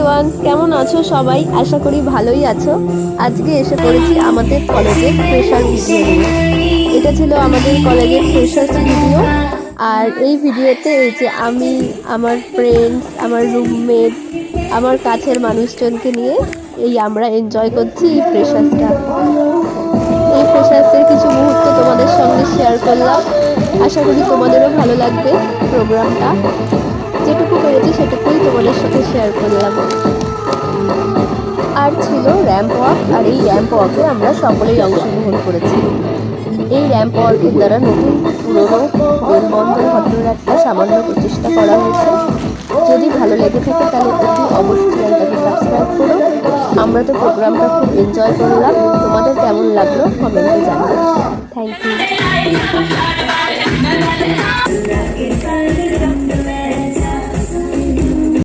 Everyone, কেমন আছো সবাই? আশা করি ভালোই আছো। আজকে এসে পড়েছি আমাদের কলেজের ফ্রেশার ভিডিও নিয়ে। এটা ছিল আমাদের কলেজের ফ্রেশার্স ভিডিও। আর এই ভিডিওতে এই যে আমি, আমার ফ্রেন্ডস, আমার রুমমেট, আমার কাছের মানুষজনকে নিয়ে আমরা এনজয় করছি এই ফ্রেশার্সটা। এই ফ্রেশার্সের কিছু মুহূর্ত তোমাদের সঙ্গে শেয়ার করলাম। আশা করি তোমাদেরও ভালো লাগবে প্রোগ্রামটা। যেটুকু পেরেছি সেটুকুই তোমাদের সাথে শেয়ার করলাম। আর ছিল র্যাম্প ওয়াক, আর এই র্যাম্প ওয়াকে আমরা সকলেই অংশগ্রহণ করেছি। এই র্যাম্প ওয়াকের দ্বারা নতুন পুরনো মেলবন্ধন ঘটানোর একটা সামান্য প্রচেষ্টা করা হয়েছে। যদি ভালো লেগে থাকে তাহলে অতি অবশ্যই চ্যানেলটাকে সাবস্ক্রাইব করো। আমরা তো প্রোগ্রামটা খুব এনজয় করলাম। তোমাদের কেমন লাগলো কমেন্টে জানাও। Thank you.